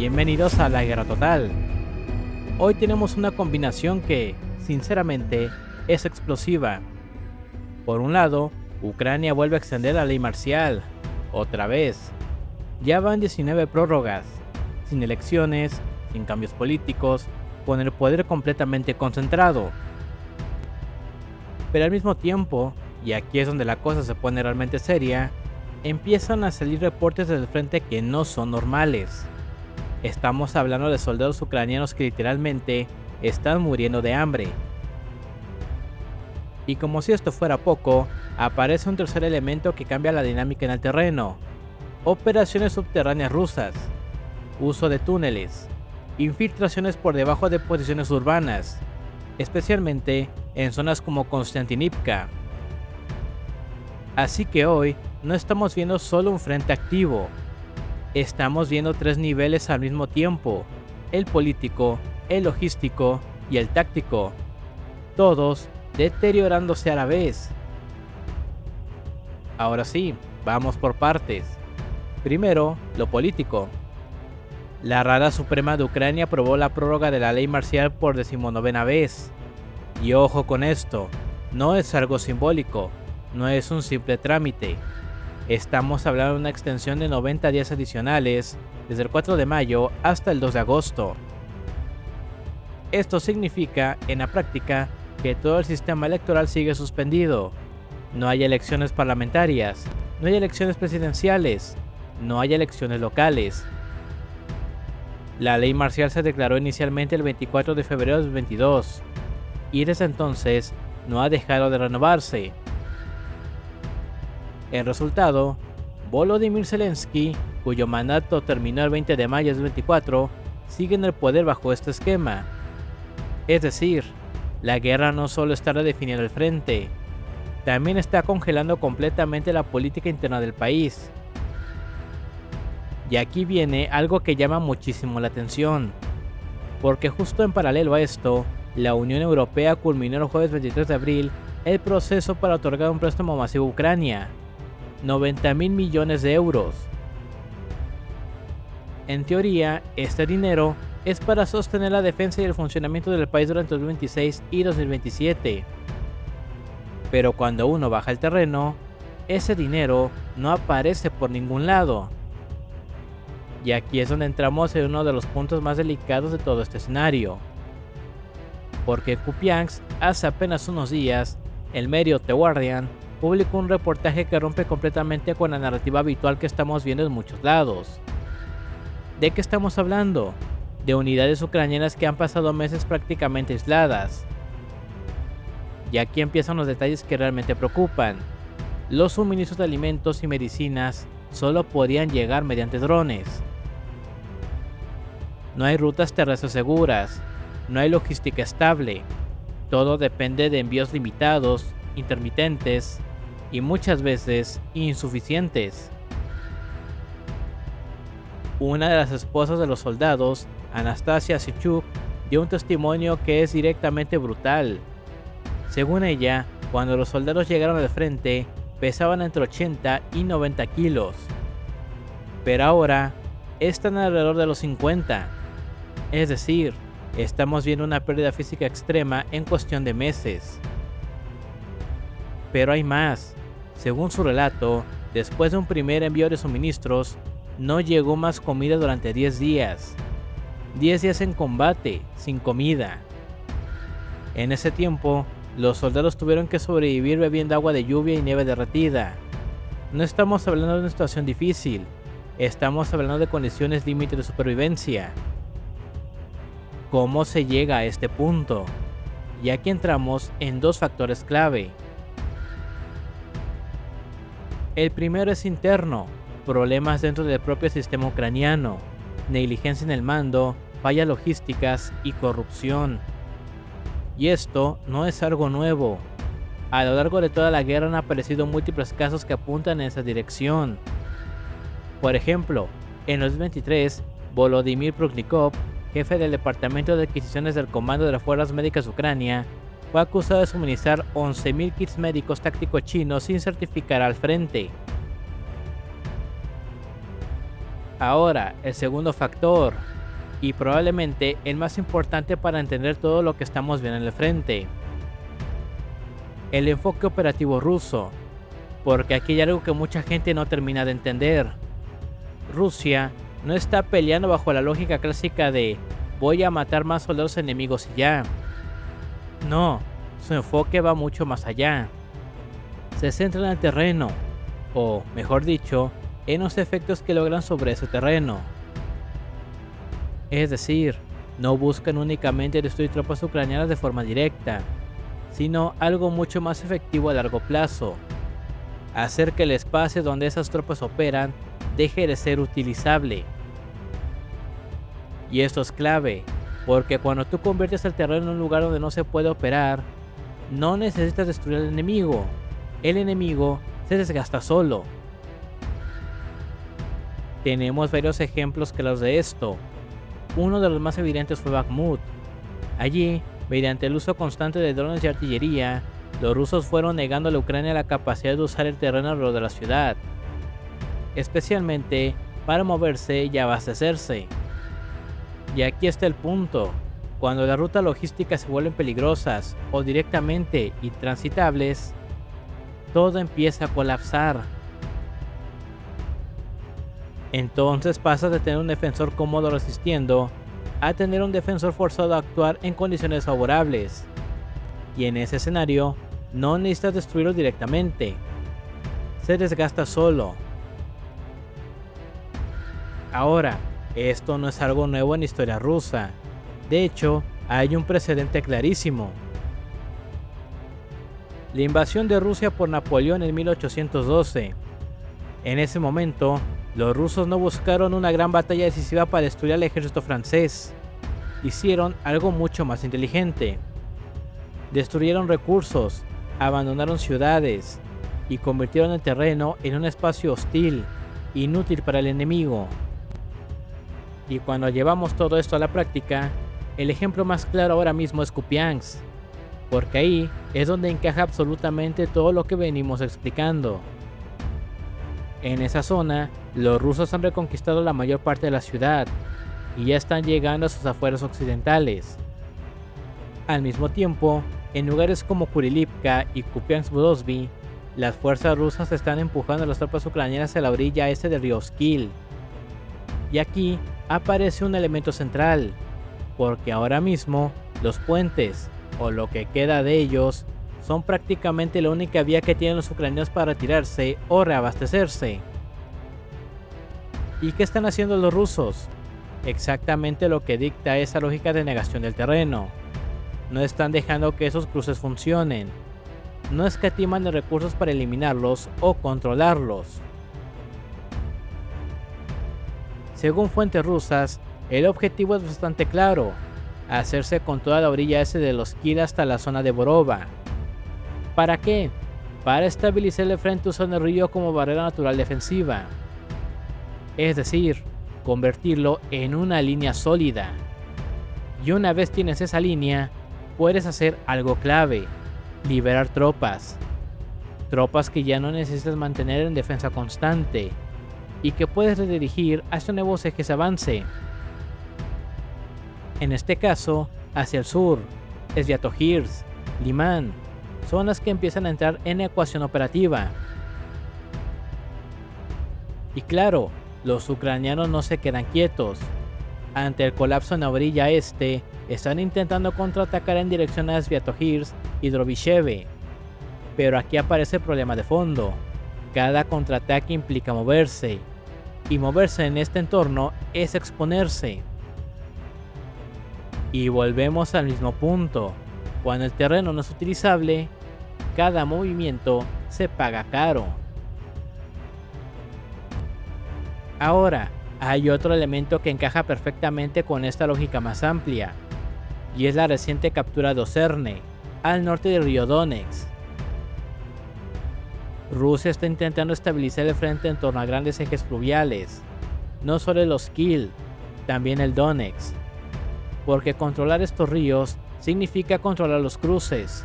Bienvenidos a la Guerra Total. Hoy tenemos una combinación que, sinceramente, es explosiva. Por un lado, Ucrania vuelve a extender la ley marcial, otra vez. Ya van 19 prórrogas, sin elecciones, sin cambios políticos, con el poder completamente concentrado. Pero al mismo tiempo, y aquí es donde la cosa se pone realmente seria, empiezan a salir reportes del frente que no son normales. Estamos hablando de soldados ucranianos que literalmente están muriendo de hambre. Y como si esto fuera poco, aparece un tercer elemento que cambia la dinámica en el terreno. Operaciones subterráneas rusas, uso de túneles, infiltraciones por debajo de posiciones urbanas, especialmente en zonas como Konstantinivka. Así que hoy no estamos viendo solo un frente activo, estamos viendo tres niveles al mismo tiempo: el político, el logístico y el táctico, todos deteriorándose a la vez. Ahora sí, vamos por partes. Primero, lo político. La Rada Suprema de Ucrania aprobó la prórroga de la ley marcial por 19ª vez. Y ojo con esto, no es algo simbólico, no es un simple trámite. Estamos hablando de una extensión de 90 días adicionales, desde el 4 de mayo hasta el 2 de agosto. Esto significa, en la práctica, que todo el sistema electoral sigue suspendido. No hay elecciones parlamentarias, no hay elecciones presidenciales, no hay elecciones locales. La ley marcial se declaró inicialmente el 24 de febrero de 2022, y desde entonces no ha dejado de renovarse. El resultado, Volodymyr Zelensky, cuyo mandato terminó el 20 de mayo de 2024, sigue en el poder bajo este esquema. Es decir, la guerra no solo está redefiniendo el frente, también está congelando completamente la política interna del país. Y aquí viene algo que llama muchísimo la atención, porque justo en paralelo a esto, la Unión Europea culminó el jueves 23 de abril el proceso para otorgar un préstamo masivo a Ucrania, 90.000 millones de euros. En teoría, este dinero es para sostener la defensa y el funcionamiento del país durante 2026 y 2027. Pero cuando uno baja al terreno, ese dinero no aparece por ningún lado. Y aquí es donde entramos en uno de los puntos más delicados de todo este escenario. Porque en Kupiansk, hace apenas unos días, el medio The Guardian publicó un reportaje que rompe completamente con la narrativa habitual que estamos viendo en muchos lados. ¿De qué estamos hablando? De unidades ucranianas que han pasado meses prácticamente aisladas. Y aquí empiezan los detalles que realmente preocupan. Los suministros de alimentos y medicinas solo podían llegar mediante drones. No hay rutas terrestres seguras, no hay logística estable, todo depende de envíos limitados, intermitentes y muchas veces insuficientes. Una de las esposas de los soldados, Anastasia Sichuk, dio un testimonio que es directamente brutal. Según ella, cuando los soldados llegaron al frente, pesaban entre 80 y 90 kilos. Pero ahora, están alrededor de los 50. Es decir, estamos viendo una pérdida física extrema en cuestión de meses. Pero hay más. Según su relato, después de un primer envío de suministros, no llegó más comida durante 10 días. 10 días en combate, sin comida. En ese tiempo, los soldados tuvieron que sobrevivir bebiendo agua de lluvia y nieve derretida. No estamos hablando de una situación difícil, estamos hablando de condiciones límite de supervivencia. ¿Cómo se llega a este punto? Y aquí entramos en dos factores clave. El primero es interno, problemas dentro del propio sistema ucraniano, negligencia en el mando, fallas logísticas y corrupción. Y esto no es algo nuevo. A lo largo de toda la guerra han aparecido múltiples casos que apuntan en esa dirección. Por ejemplo, en 2023, Volodymyr Prudnikov, jefe del Departamento de Adquisiciones del Comando de las Fuerzas Médicas de Ucrania, fue acusado de suministrar 11.000 kits médicos tácticos chinos sin certificar al frente. Ahora, el segundo factor, y probablemente el más importante para entender todo lo que estamos viendo en el frente. El enfoque operativo ruso, porque aquí hay algo que mucha gente no termina de entender. Rusia no está peleando bajo la lógica clásica de voy a matar más soldados enemigos y ya. No, su enfoque va mucho más allá. Se centra en el terreno, o mejor dicho, en los efectos que logran sobre ese terreno. Es decir, no buscan únicamente destruir tropas ucranianas de forma directa, sino algo mucho más efectivo a largo plazo. Hacer que el espacio donde esas tropas operan deje de ser utilizable. Y esto es clave, porque cuando tú conviertes el terreno en un lugar donde no se puede operar, no necesitas destruir al enemigo. El enemigo se desgasta solo. Tenemos varios ejemplos claros de esto. Uno de los más evidentes fue Bakhmut. Allí, mediante el uso constante de drones y artillería, los rusos fueron negando a la Ucrania la capacidad de usar el terreno alrededor de la ciudad, especialmente para moverse y abastecerse. Y aquí está el punto: cuando las rutas logísticas se vuelven peligrosas o directamente intransitables, todo empieza a colapsar. Entonces pasas de tener un defensor cómodo resistiendo a tener un defensor forzado a actuar en condiciones favorables. Y en ese escenario, no necesitas destruirlo directamente. Se desgasta solo. Ahora, esto no es algo nuevo en la historia rusa. De hecho, hay un precedente clarísimo. La invasión de Rusia por Napoleón en 1812. En ese momento, los rusos no buscaron una gran batalla decisiva para destruir al ejército francés. Hicieron algo mucho más inteligente. Destruyeron recursos, abandonaron ciudades y convirtieron el terreno en un espacio hostil, inútil para el enemigo. Y cuando llevamos todo esto a la práctica, el ejemplo más claro ahora mismo es Kupiansk, porque ahí es donde encaja absolutamente todo lo que venimos explicando. En esa zona, los rusos han reconquistado la mayor parte de la ciudad y ya están llegando a sus afueras occidentales. Al mismo tiempo, en lugares como Kurilivka y Kupiansk-Bodovsky, las fuerzas rusas están empujando a las tropas ucranianas a la orilla este del río Oskil. Y aquí aparece un elemento central, porque ahora mismo los puentes, o lo que queda de ellos, son prácticamente la única vía que tienen los ucranianos para retirarse o reabastecerse. ¿Y qué están haciendo los rusos? Exactamente lo que dicta esa lógica de negación del terreno. No están dejando que esos cruces funcionen. No escatiman de recursos para eliminarlos o controlarlos. Según fuentes rusas, el objetivo es bastante claro: hacerse con toda la orilla este de los Kil hasta la zona de Borova. ¿Para qué? Para estabilizar el frente usando el río como barrera natural defensiva. Es decir, convertirlo en una línea sólida. Y una vez tienes esa línea, puedes hacer algo clave: liberar tropas. Tropas que ya no necesitas mantener en defensa constante y que puedes redirigir hacia nuevos ejes de avance. En este caso, hacia el sur, Sviatohirsk, Liman, zonas que empiezan a entrar en ecuación operativa. Y claro, los ucranianos no se quedan quietos. Ante el colapso en la orilla este, están intentando contraatacar en dirección a Sviatohirsk y Drobicheve. Pero aquí aparece el problema de fondo: cada contraataque implica moverse, y moverse en este entorno es exponerse. Y volvemos al mismo punto: cuando el terreno no es utilizable, cada movimiento se paga caro. Ahora, hay otro elemento que encaja perfectamente con esta lógica más amplia, y es la reciente captura de Ozerne, al norte del río Donetsk. Rusia está intentando estabilizar el frente en torno a grandes ejes fluviales, no solo el Oskil, también el Donetsk, porque controlar estos ríos significa controlar los cruces,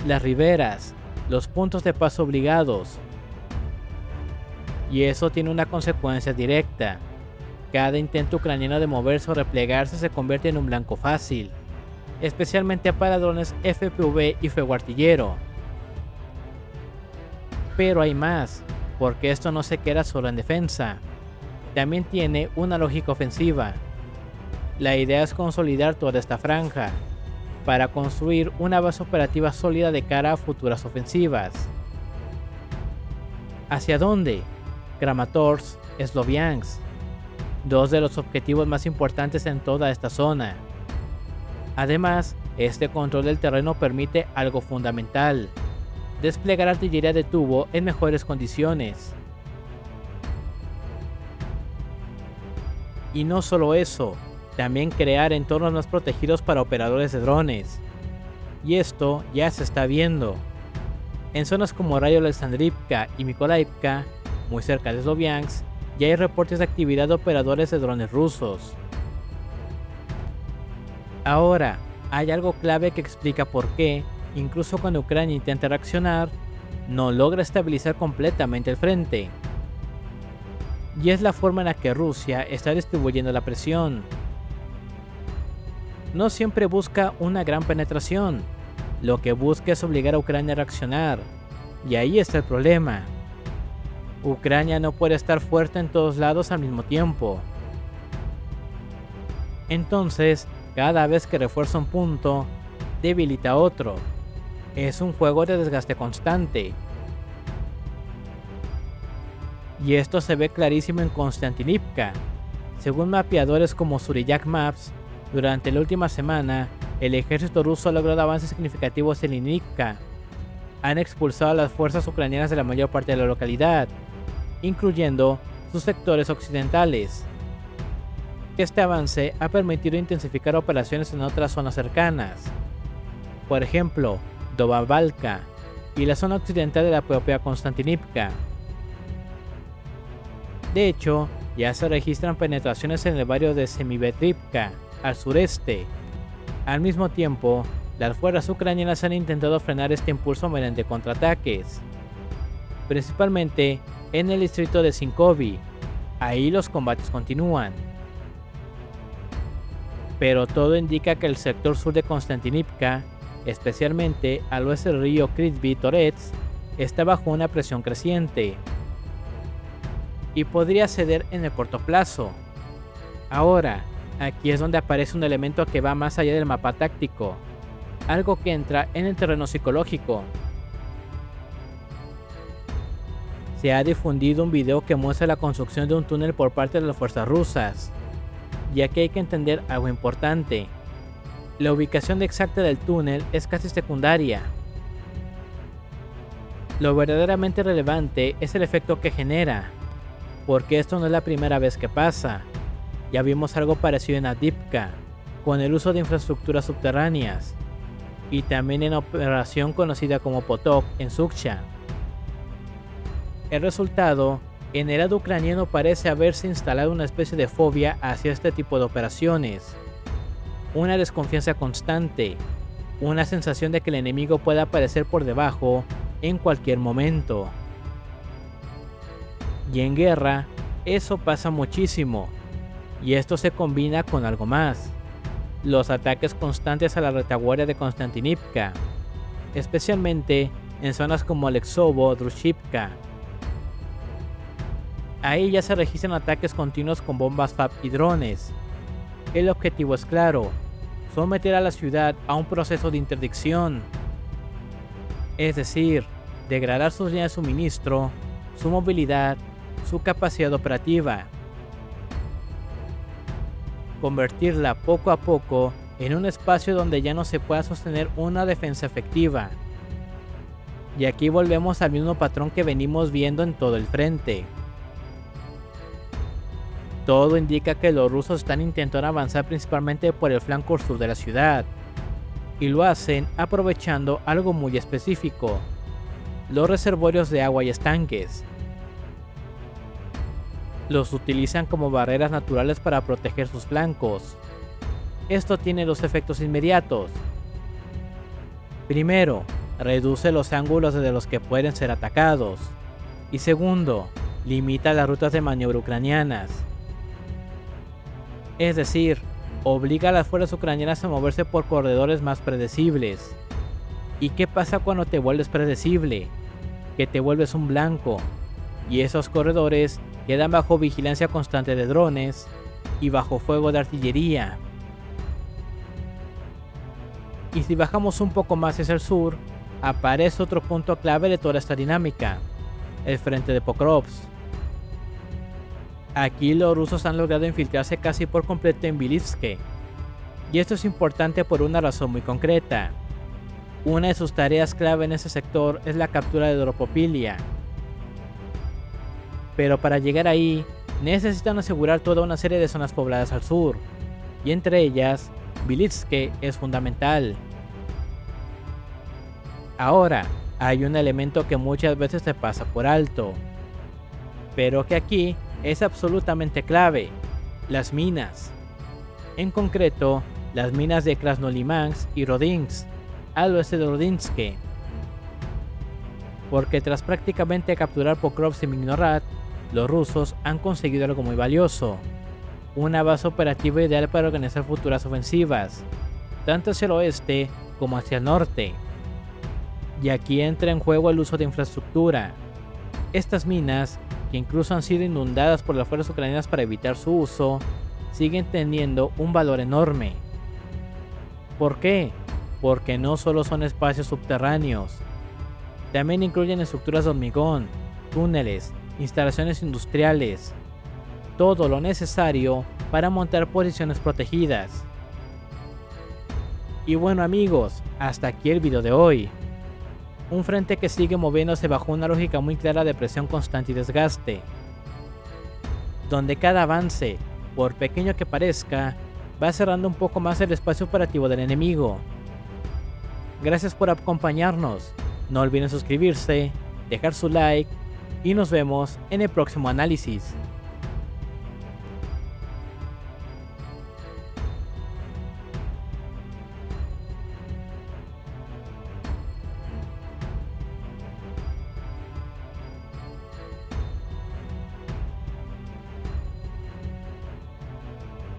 las riberas, los puntos de paso obligados. Y eso tiene una consecuencia directa: cada intento ucraniano de moverse o replegarse se convierte en un blanco fácil, especialmente para drones FPV y fuego artillero. Pero hay más, porque esto no se queda solo en defensa, también tiene una lógica ofensiva. La idea es consolidar toda esta franja, para construir una base operativa sólida de cara a futuras ofensivas. ¿Hacia dónde? Kramatorsk, Sloviansk, dos de los objetivos más importantes en toda esta zona. Además, este control del terreno permite algo fundamental: desplegar artillería de tubo en mejores condiciones. Y no solo eso, también crear entornos más protegidos para operadores de drones. Y esto ya se está viendo. En zonas como Rayo Alexandrivka y Mykolaiivka, muy cerca de Sloviansk, ya hay reportes de actividad de operadores de drones rusos. Ahora, hay algo clave que explica por qué, incluso cuando Ucrania intenta reaccionar, no logra estabilizar completamente el frente. Y es la forma en la que Rusia está distribuyendo la presión. No siempre busca una gran penetración, lo que busca es obligar a Ucrania a reaccionar, y ahí está el problema. Ucrania no puede estar fuerte en todos lados al mismo tiempo. Entonces, cada vez que refuerza un punto, debilita otro. Es un juego de desgaste constante. Y esto se ve clarísimo en Konstantinivka. Según mapeadores como Suriyak Maps, durante la última semana, el ejército ruso ha logrado avances significativos en Linivka. Han expulsado a las fuerzas ucranianas de la mayor parte de la localidad, incluyendo sus sectores occidentales. Este avance ha permitido intensificar operaciones en otras zonas cercanas, por ejemplo, Dobabalka y la zona occidental de la propia Konstantinivka. De hecho, ya se registran penetraciones en el barrio de Semivetrivka, al sureste. Al mismo tiempo, las fuerzas ucranianas han intentado frenar este impulso mediante contraataques, principalmente en el distrito de Sinkovy. Ahí los combates continúan. Pero todo indica que el sector sur de Konstantinivka, especialmente al oeste del río Kryvyi-Torets, está bajo una presión creciente y podría ceder en el corto plazo. Ahora, aquí es donde aparece un elemento que va más allá del mapa táctico, algo que entra en el terreno psicológico. Se ha difundido un video que muestra la construcción de un túnel por parte de las fuerzas rusas, ya que hay que entender algo importante. La ubicación exacta del túnel es casi secundaria. Lo verdaderamente relevante es el efecto que genera, porque esto no es la primera vez que pasa. Ya vimos algo parecido en Avdiivka, con el uso de infraestructuras subterráneas, y también en la operación conocida como Potok en Sukhcha. El resultado, en el lado ucraniano parece haberse instalado una especie de fobia hacia este tipo de operaciones, una desconfianza constante, una sensación de que el enemigo pueda aparecer por debajo en cualquier momento. Y en guerra, eso pasa muchísimo, y esto se combina con algo más: los ataques constantes a la retaguardia de Konstantinivka, especialmente en zonas como Alexovo-Drushivka. Ahí ya se registran ataques continuos con bombas FAB y drones. El objetivo es claro: someter a la ciudad a un proceso de interdicción, es decir, degradar sus líneas de suministro, su movilidad, su capacidad operativa, convertirla poco a poco en un espacio donde ya no se pueda sostener una defensa efectiva. Y aquí volvemos al mismo patrón que venimos viendo en todo el frente. Todo indica que los rusos están intentando avanzar principalmente por el flanco sur de la ciudad, y lo hacen aprovechando algo muy específico: los reservorios de agua y estanques. Los utilizan como barreras naturales para proteger sus flancos. Esto tiene dos efectos inmediatos. Primero, reduce los ángulos desde los que pueden ser atacados. Y segundo, limita las rutas de maniobra ucranianas. Es decir, obliga a las fuerzas ucranianas a moverse por corredores más predecibles. ¿Y qué pasa cuando te vuelves predecible? Que te vuelves un blanco, y esos corredores quedan bajo vigilancia constante de drones y bajo fuego de artillería. Y si bajamos un poco más hacia el sur, aparece otro punto clave de toda esta dinámica, el frente de Pokrovsk. Aquí los rusos han logrado infiltrarse casi por completo en Vilivske, y esto es importante por una razón muy concreta. Una de sus tareas clave en ese sector es la captura de Dropopilia. Pero para llegar ahí, necesitan asegurar toda una serie de zonas pobladas al sur, y entre ellas, Vilivske es fundamental. Ahora, hay un elemento que muchas veces se pasa por alto, pero que aquí es absolutamente clave: las minas. En concreto, las minas de Krasnolimansk y Rodinsk, al oeste de Rodinsk. Porque tras prácticamente capturar Pokrovsk y Mignorad, los rusos han conseguido algo muy valioso: una base operativa ideal para organizar futuras ofensivas, tanto hacia el oeste como hacia el norte. Y aquí entra en juego el uso de infraestructura. Estas minas, que incluso han sido inundadas por las fuerzas ucranianas para evitar su uso, siguen teniendo un valor enorme. ¿Por qué? Porque no solo son espacios subterráneos, también incluyen estructuras de hormigón, túneles, instalaciones industriales, todo lo necesario para montar posiciones protegidas. Y bueno amigos, hasta aquí el video de hoy. Un frente que sigue moviéndose bajo una lógica muy clara de presión constante y desgaste, donde cada avance, por pequeño que parezca, va cerrando un poco más el espacio operativo del enemigo. Gracias por acompañarnos, no olviden suscribirse, dejar su like y nos vemos en el próximo análisis.